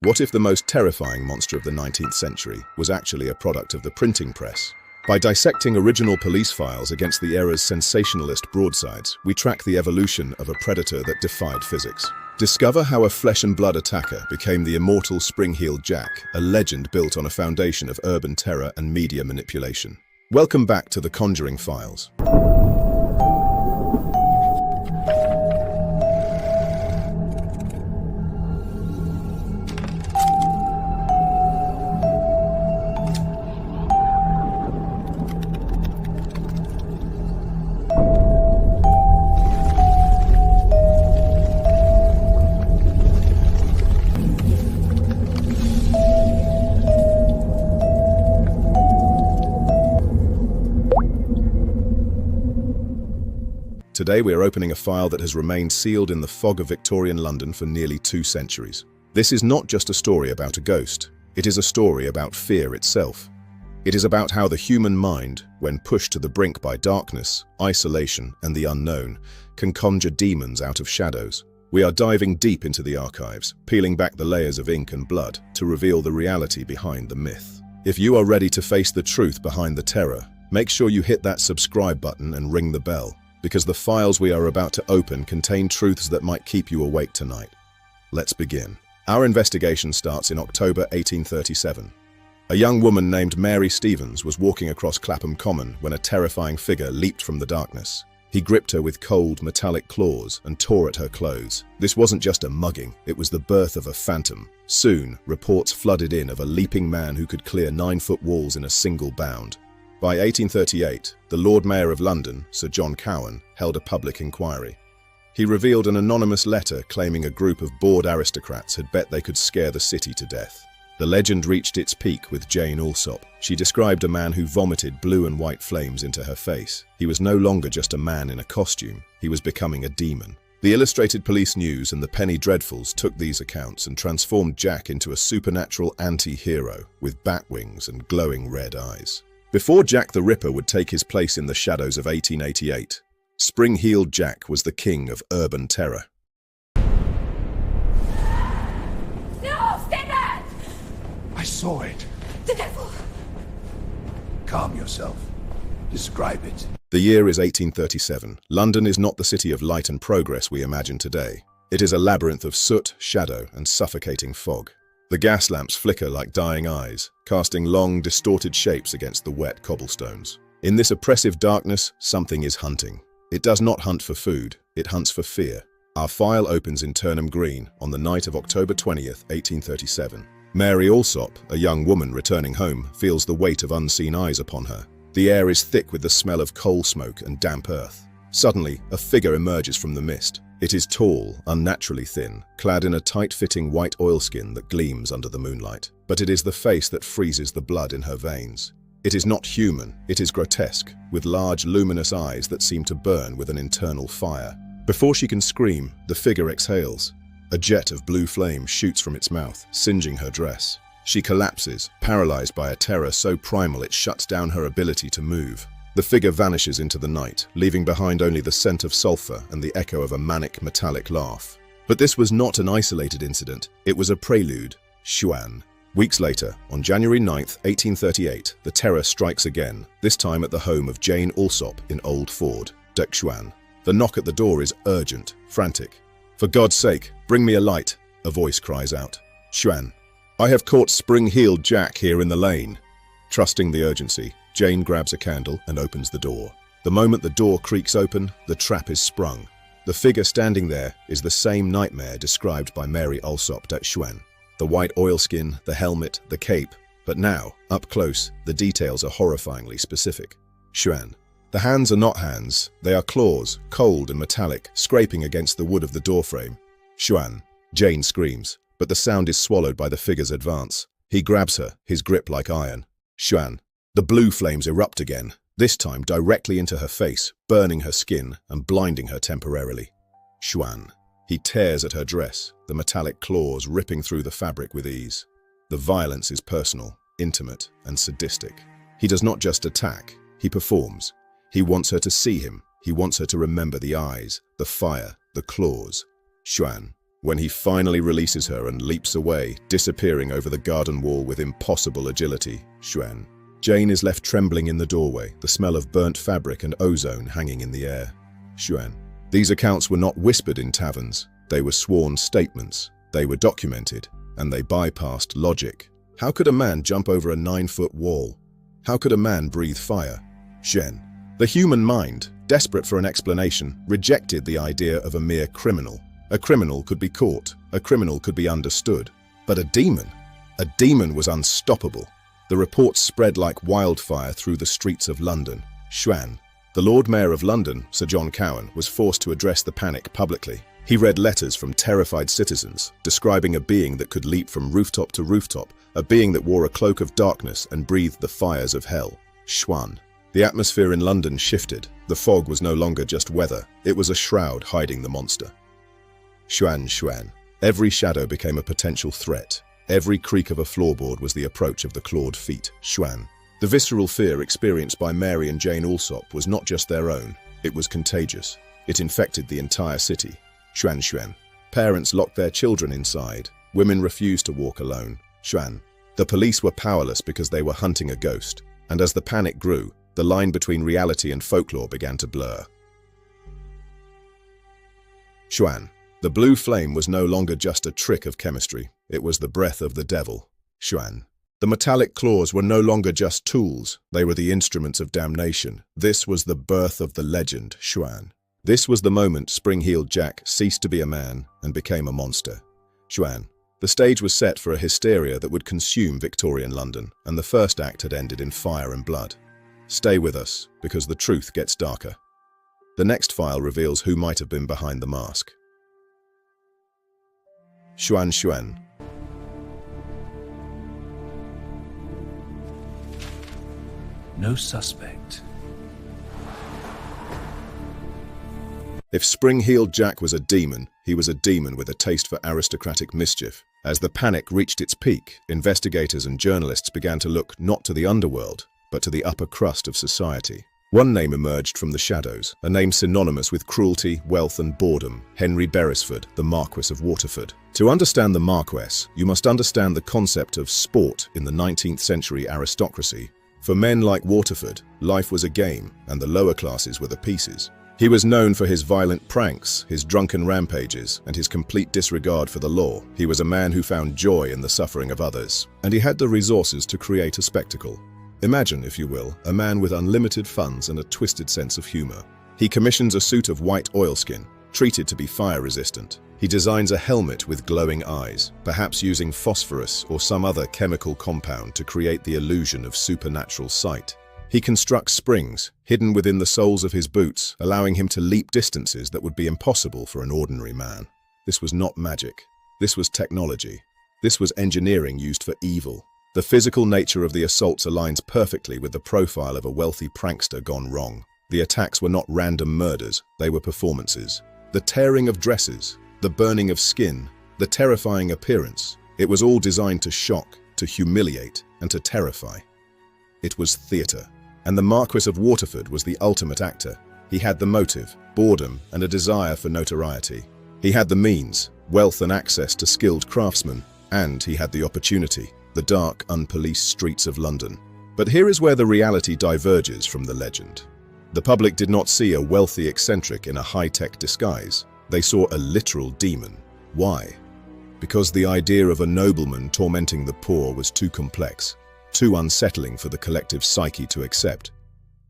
What if the most terrifying monster of the 19th century was actually a product of the printing press? By dissecting original police files against the era's sensationalist broadsides, we track the evolution of a predator that defied physics. Discover how a flesh-and-blood attacker became the immortal spring-heeled Jack, a legend built on a foundation of urban terror and media manipulation. Welcome back to the Conjuring Files. Today we are opening a file that has remained sealed in the fog of Victorian London for nearly 2 centuries. This is not just a story about a ghost, it is a story about fear itself. It is about how the human mind, when pushed to the brink by darkness, isolation, and the unknown, can conjure demons out of shadows. We are diving deep into the archives, peeling back the layers of ink and blood to reveal the reality behind the myth. If you are ready to face the truth behind the terror, make sure you hit that subscribe button and ring the bell, because the files we are about to open contain truths that might keep you awake tonight. Let's begin. Our investigation starts in October 1837. A young woman named Mary Stevens was walking across Clapham Common when a terrifying figure leaped from the darkness. He gripped her with cold, metallic claws and tore at her clothes. This wasn't just a mugging, it was the birth of a phantom. Soon, reports flooded in of a leaping man who could clear 9-foot walls in a single bound. By 1838, the Lord Mayor of London, Sir John Cowan, held a public inquiry. He revealed an anonymous letter claiming a group of bored aristocrats had bet they could scare the city to death. The legend reached its peak with Jane Alsop. She described a man who vomited blue and white flames into her face. He was no longer just a man in a costume, he was becoming a demon. The Illustrated Police News and the Penny Dreadfuls took these accounts and transformed Jack into a supernatural anti-hero with bat wings and glowing red eyes. Before Jack the Ripper would take his place in the shadows of 1888, spring-heeled Jack was the king of urban terror. No, stay back! I saw it. The devil! Calm yourself. Describe it. The year is 1837. London is not the city of light and progress we imagine today. It is a labyrinth of soot, shadow, and suffocating fog. The gas lamps flicker like dying eyes, casting long, distorted shapes against the wet cobblestones. In this oppressive darkness, something is hunting. It does not hunt for food, it hunts for fear. Our file opens in Turnham Green on the night of October 20th, 1837. Mary Alsop, a young woman returning home, feels the weight of unseen eyes upon her. The air is thick with the smell of coal smoke and damp earth. Suddenly, a figure emerges from the mist. It is tall, unnaturally thin, clad in a tight-fitting white oilskin that gleams under the moonlight. But it is the face that freezes the blood in her veins. It is not human, it is grotesque, with large, luminous eyes that seem to burn with an internal fire. Before she can scream, the figure exhales. A jet of blue flame shoots from its mouth, singeing her dress. She collapses, paralyzed by a terror so primal it shuts down her ability to move. The figure vanishes into the night, leaving behind only the scent of sulfur and the echo of a manic, metallic laugh. But this was not an isolated incident, it was a prelude. Xuan. Weeks later, on January 9th, 1838, the terror strikes again, this time at the home of Jane Alsop in Old Ford, Xuan. The knock at the door is urgent, frantic. "For God's sake, bring me a light," a voice cries out. "Xuan, I have caught spring-heeled Jack here in the lane." Trusting the urgency, Jane grabs a candle and opens the door. The moment the door creaks open, the trap is sprung. The figure standing there is the same nightmare described by Mary Alsop Xuan. The white oilskin, the helmet, the cape. But now, up close, the details are horrifyingly specific. Xuan. The hands are not hands, they are claws, cold and metallic, scraping against the wood of the doorframe. Xuan. Jane screams, but the sound is swallowed by the figure's advance. He grabs her, his grip like iron. Xuan. The blue flames erupt again, this time directly into her face, burning her skin and blinding her temporarily. Xuan. He tears at her dress, the metallic claws ripping through the fabric with ease. The violence is personal, intimate, and sadistic. He does not just attack, he performs. He wants her to see him, he wants her to remember the eyes, the fire, the claws. Xuan. when he finally releases her and leaps away, disappearing over the garden wall with impossible agility. Xuan. Jane is left trembling in the doorway, the smell of burnt fabric and ozone hanging in the air. Xuan. These accounts were not whispered in taverns. They were sworn statements. They were documented, and they bypassed logic. How could a man jump over a 9-foot wall? How could a man breathe fire? Xuan. The human mind, desperate for an explanation, rejected the idea of a mere criminal. A criminal could be caught. A criminal could be understood. But a demon was unstoppable. The reports spread like wildfire through the streets of London. Xuan. The Lord Mayor of London, Sir John Cowan, was forced to address the panic publicly. He read letters from terrified citizens, describing a being that could leap from rooftop to rooftop, a being that wore a cloak of darkness and breathed the fires of hell. Xuan. The atmosphere in London shifted. The fog was no longer just weather. It was a shroud hiding the monster. Xuan. Every shadow became a potential threat. Every creak of a floorboard was the approach of the clawed feet. Xuan. The visceral fear experienced by Mary and Jane Alsop was not just their own. It was contagious. It infected the entire city. Xuan. Parents locked their children inside. Women refused to walk alone. Xuan. The police were powerless because they were hunting a ghost. And as the panic grew, the line between reality and folklore began to blur. Xuan. The blue flame was no longer just a trick of chemistry. It was the breath of the devil. Xuan. The metallic claws were no longer just tools. They were the instruments of damnation. This was the birth of the legend. Xuan. This was the moment Spring-Heeled Jack ceased to be a man and became a monster. Xuan. The stage was set for a hysteria that would consume Victorian London, and the first act had ended in fire and blood. Stay with us, because the truth gets darker. The next file reveals who might have been behind the mask. Xuan. No suspect. If Spring-Heeled Jack was a demon, he was a demon with a taste for aristocratic mischief. As the panic reached its peak, investigators and journalists began to look not to the underworld, but to the upper crust of society. One name emerged from the shadows, a name synonymous with cruelty, wealth and boredom: Henry Beresford, the Marquess of Waterford. To understand the Marquess, you must understand the concept of sport in the 19th century aristocracy. For men like Waterford, life was a game, and the lower classes were the pieces. He was known for his violent pranks, his drunken rampages, and his complete disregard for the law. He was a man who found joy in the suffering of others, and he had the resources to create a spectacle. Imagine, if you will, a man with unlimited funds and a twisted sense of humor. He commissions a suit of white oilskin, treated to be fire-resistant. He designs a helmet with glowing eyes, perhaps using phosphorus or some other chemical compound to create the illusion of supernatural sight. He constructs springs, hidden within the soles of his boots, allowing him to leap distances that would be impossible for an ordinary man. This was not magic. This was technology. This was engineering used for evil. The physical nature of the assaults aligns perfectly with the profile of a wealthy prankster gone wrong. The attacks were not random murders, they were performances. The tearing of dresses, the burning of skin, the terrifying appearance, it was all designed to shock, to humiliate, and to terrify. It was theatre. And the Marquess of Waterford was the ultimate actor. He had the motive, boredom, and a desire for notoriety. He had the means, wealth and access to skilled craftsmen, and he had the opportunity, the dark, unpoliced streets of London. But here is where the reality diverges from the legend. The public did not see a wealthy eccentric in a high-tech disguise. They saw a literal demon. Why? Because the idea of a nobleman tormenting the poor was too complex, too unsettling for the collective psyche to accept.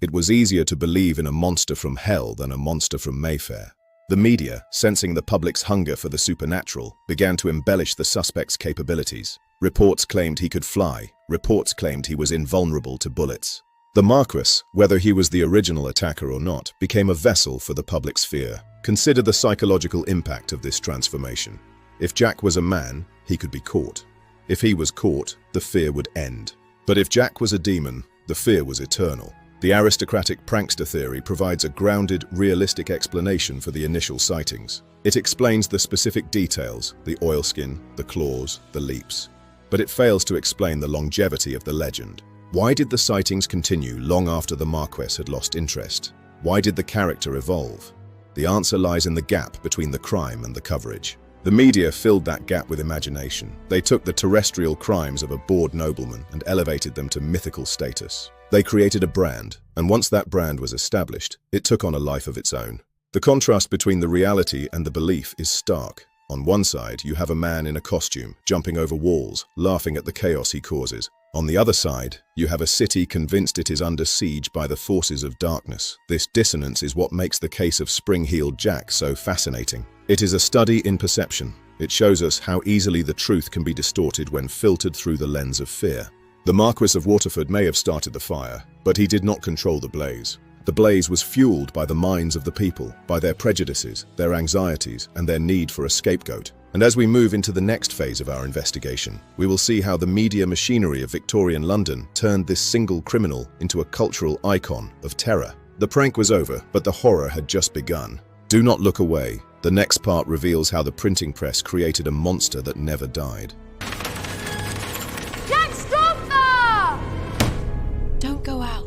It was easier to believe in a monster from hell than a monster from Mayfair. The media, sensing the public's hunger for the supernatural, began to embellish the suspect's capabilities. Reports claimed he could fly. Reports claimed he was invulnerable to bullets. The Marquess, whether he was the original attacker or not, became a vessel for the public's fear. Consider the psychological impact of this transformation. If Jack was a man, he could be caught. If he was caught, the fear would end. But if Jack was a demon, the fear was eternal. The aristocratic prankster theory provides a grounded, realistic explanation for the initial sightings. It explains the specific details, the oilskin, the claws, the leaps. But it fails to explain the longevity of the legend. Why did the sightings continue long after the Marquess had lost interest? Why did the character evolve? The answer lies in the gap between the crime and the coverage. The media filled that gap with imagination. They took the terrestrial crimes of a bored nobleman and elevated them to mythical status. They created a brand, and once that brand was established, it took on a life of its own. The contrast between the reality and the belief is stark. On one side, you have a man in a costume, jumping over walls, laughing at the chaos he causes. On the other side, you have a city convinced it is under siege by the forces of darkness. This dissonance is what makes the case of Spring-Heeled Jack so fascinating. It is a study in perception. It shows us how easily the truth can be distorted when filtered through the lens of fear. The Marquis of Waterford may have started the fire, but he did not control the blaze. The blaze was fueled by the minds of the people, by their prejudices, their anxieties, and their need for a scapegoat. And as we move into the next phase of our investigation, we will see how the media machinery of Victorian London turned this single criminal into a cultural icon of terror. The prank was over, but the horror had just begun. Do not look away. The next part reveals how the printing press created a monster that never died. Jack, stop there! Don't go out.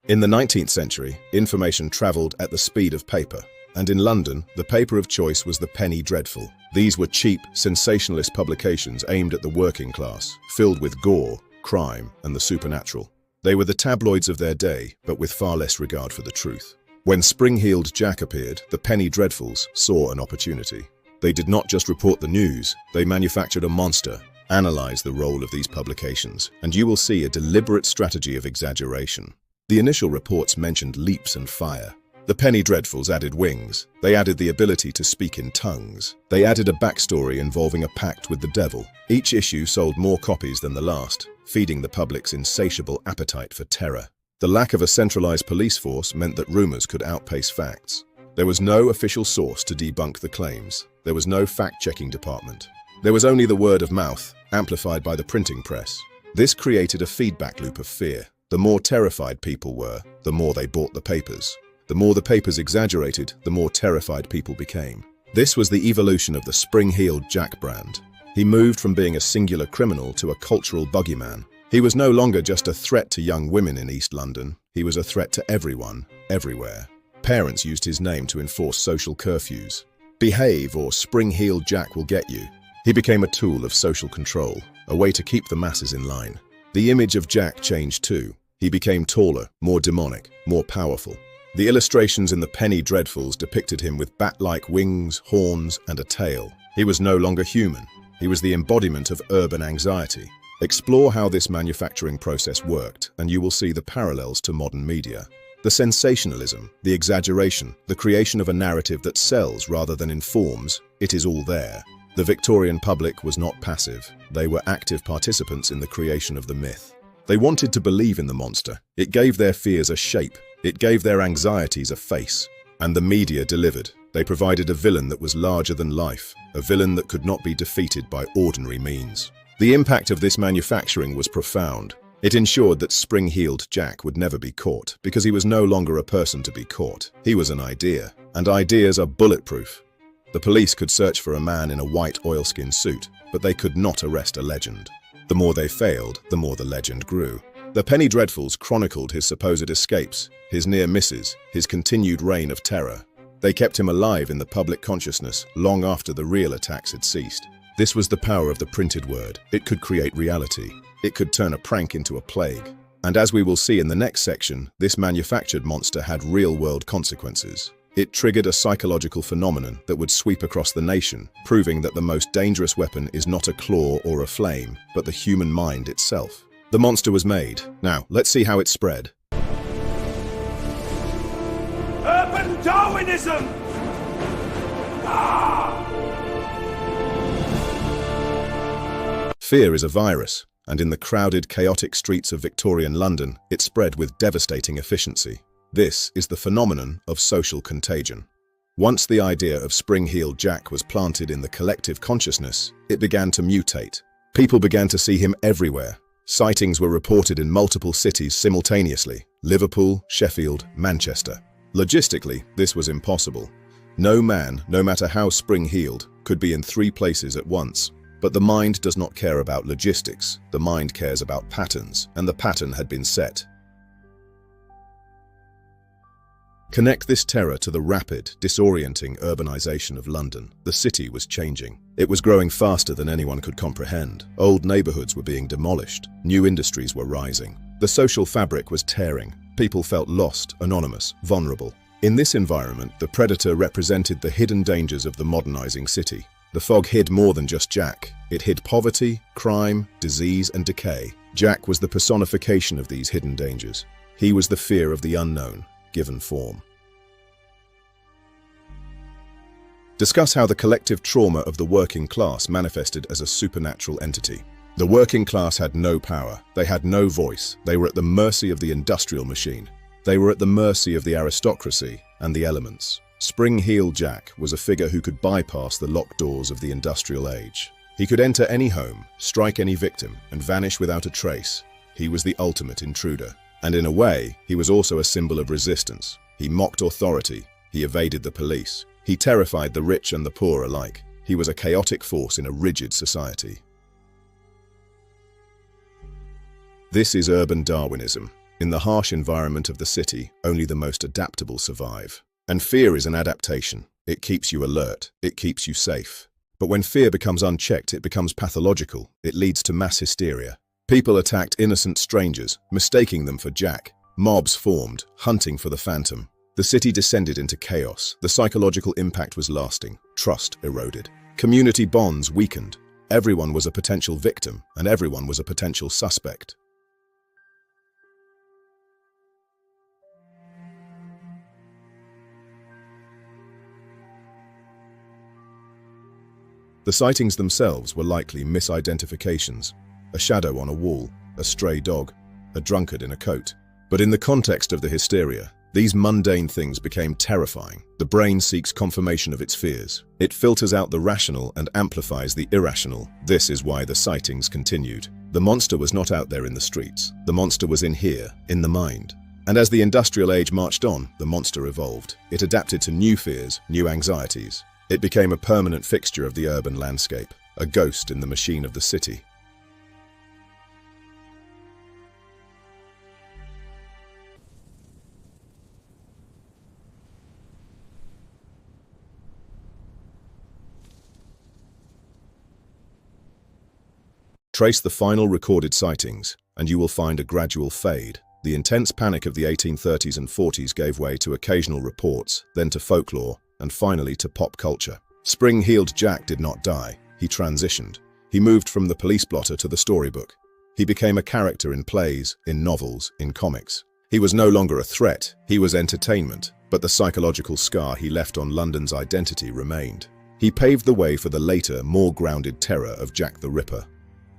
In the 19th century, information travelled at the speed of paper, and in London, the paper of choice was the Penny Dreadful. These were cheap, sensationalist publications aimed at the working class, filled with gore, crime, and the supernatural. They were the tabloids of their day, but with far less regard for the truth. When Spring-Heeled Jack appeared, the Penny Dreadfuls saw an opportunity. They did not just report the news, they manufactured a monster. Analyze the role of these publications, and you will see a deliberate strategy of exaggeration. The initial reports mentioned leaps and fire. The Penny Dreadfuls added wings. They added the ability to speak in tongues. They added a backstory involving a pact with the devil. Each issue sold more copies than the last, feeding the public's insatiable appetite for terror. The lack of a centralized police force meant that rumors could outpace facts. There was no official source to debunk the claims. There was no fact-checking department. There was only the word of mouth, amplified by the printing press. This created a feedback loop of fear. The more terrified people were, the more they bought the papers. The more the papers exaggerated, the more terrified people became. This was the evolution of the Spring-Heeled Jack brand. He moved from being a singular criminal to a cultural boogeyman. He was no longer just a threat to young women in East London. He was a threat to everyone, everywhere. Parents used his name to enforce social curfews. Behave or Spring-Heeled Jack will get you. He became a tool of social control, a way to keep the masses in line. The image of Jack changed too. He became taller, more demonic, more powerful. The illustrations in the Penny Dreadfuls depicted him with bat-like wings, horns, and a tail. He was no longer human. He was the embodiment of urban anxiety. Explore how this manufacturing process worked, and you will see the parallels to modern media. The sensationalism, the exaggeration, the creation of a narrative that sells rather than informs, it is all there. The Victorian public was not passive. They were active participants in the creation of the myth. They wanted to believe in the monster. It gave their fears a shape. It gave their anxieties a face. And the media delivered. They provided a villain that was larger than life, a villain that could not be defeated by ordinary means. The impact of this manufacturing was profound. It ensured that Spring-Heeled Jack would never be caught, because he was no longer a person to be caught. He was an idea, and ideas are bulletproof. The police could search for a man in a white oilskin suit, but they could not arrest a legend. The more they failed, the more the legend grew. The Penny Dreadfuls chronicled his supposed escapes, his near misses, his continued reign of terror. They kept him alive in the public consciousness long after the real attacks had ceased. This was the power of the printed word. It could create reality. It could turn a prank into a plague. And as we will see in the next section, this manufactured monster had real-world consequences. It triggered a psychological phenomenon that would sweep across the nation, proving that the most dangerous weapon is not a claw or a flame, but the human mind itself. The monster was made. Now, let's see how it spread. Urban Darwinism! Fear is a virus, and in the crowded, chaotic streets of Victorian London, it spread with devastating efficiency. This is the phenomenon of social contagion. Once the idea of Spring-Heeled Jack was planted in the collective consciousness, it began to mutate. People began to see him everywhere. Sightings were reported in multiple cities simultaneously: Liverpool, Sheffield, Manchester. Logistically, this was impossible. No man, no matter how spring-heeled, could be in 3 places at once. But the mind does not care about logistics. The mind cares about patterns, and the pattern had been set. Connect this terror to the rapid, disorienting urbanization of London. The city was changing. It was growing faster than anyone could comprehend. Old neighborhoods were being demolished. New industries were rising. The social fabric was tearing. People felt lost, anonymous, vulnerable. In this environment, the predator represented the hidden dangers of the modernizing city. The fog hid more than just Jack. It hid poverty, crime, disease, and decay. Jack was the personification of these hidden dangers. He was the fear of the unknown, given form. Discuss how the collective trauma of the working class manifested as a supernatural entity. The working class had no power. They had no voice. They were at the mercy of the industrial machine. They were at the mercy of the aristocracy and the elements. Spring-heeled Jack was a figure who could bypass the locked doors of the industrial age. He could enter any home, strike any victim, and vanish without a trace. He was the ultimate intruder. And in a way, he was also a symbol of resistance. He mocked authority. He evaded the police. He terrified the rich and the poor alike. He was a chaotic force in a rigid society. This is urban Darwinism. In the harsh environment of the city, only the most adaptable survive. And fear is an adaptation. It keeps you alert. It keeps you safe. But when fear becomes unchecked, it becomes pathological. It leads to mass hysteria. People attacked innocent strangers, mistaking them for Jack. Mobs formed, hunting for the phantom. The city descended into chaos. The psychological impact was lasting. Trust eroded. Community bonds weakened. Everyone was a potential victim, and everyone was a potential suspect. The sightings themselves were likely misidentifications. A shadow on a wall, a stray dog, a drunkard in a coat. But in the context of the hysteria, these mundane things became terrifying. The brain seeks confirmation of its fears. It filters out the rational and amplifies the irrational. This is why the sightings continued. The monster was not out there in the streets. The monster was in here, in the mind. And as the industrial age marched on, the monster evolved. It adapted to new fears, new anxieties. It became a permanent fixture of the urban landscape, a ghost in the machine of the city. Trace the final recorded sightings, and you will find a gradual fade. The intense panic of the 1830s and 40s gave way to occasional reports, then to folklore, and finally to pop culture. Spring-heeled Jack did not die. He transitioned. He moved from the police blotter to the storybook. He became a character in plays, in novels, in comics. He was no longer a threat. He was entertainment, but the psychological scar he left on London's identity remained. He paved the way for the later, more grounded terror of Jack the Ripper.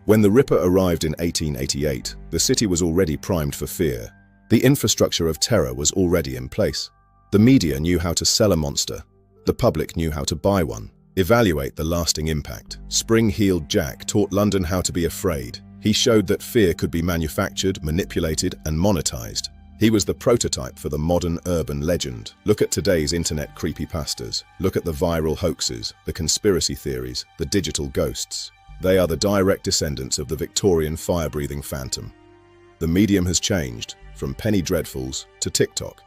When the Ripper arrived in 1888, the city was already primed for fear. The infrastructure of terror was already in place. The media knew how to sell a monster. The public knew how to buy one. Evaluate the lasting impact. Spring-heeled Jack taught London how to be afraid. He showed that fear could be manufactured, manipulated, and monetized. He was the prototype for the modern urban legend. Look at today's internet creepypastas. Look at the viral hoaxes, the conspiracy theories, the digital ghosts. They are the direct descendants of the Victorian fire-breathing phantom. The medium has changed, from penny dreadfuls to TikTok,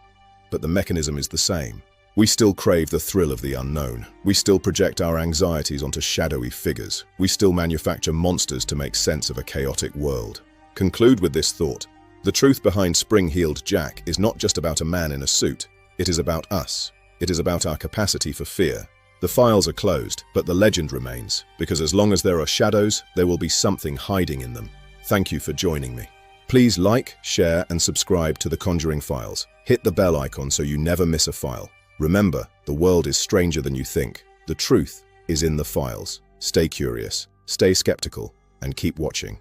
but the mechanism is the same. We still crave the thrill of the unknown. We still project our anxieties onto shadowy figures. We still manufacture monsters to make sense of a chaotic world. Conclude with this thought. The truth behind Spring-heeled Jack is not just about a man in a suit. It is about us. It is about our capacity for fear. The files are closed, but the legend remains, because as long as there are shadows, there will be something hiding in them. Thank you for joining me. Please like, share, and subscribe to the Conjuring Files. Hit the bell icon so you never miss a file. Remember, the world is stranger than you think. The truth is in the files. Stay curious, stay skeptical, and keep watching.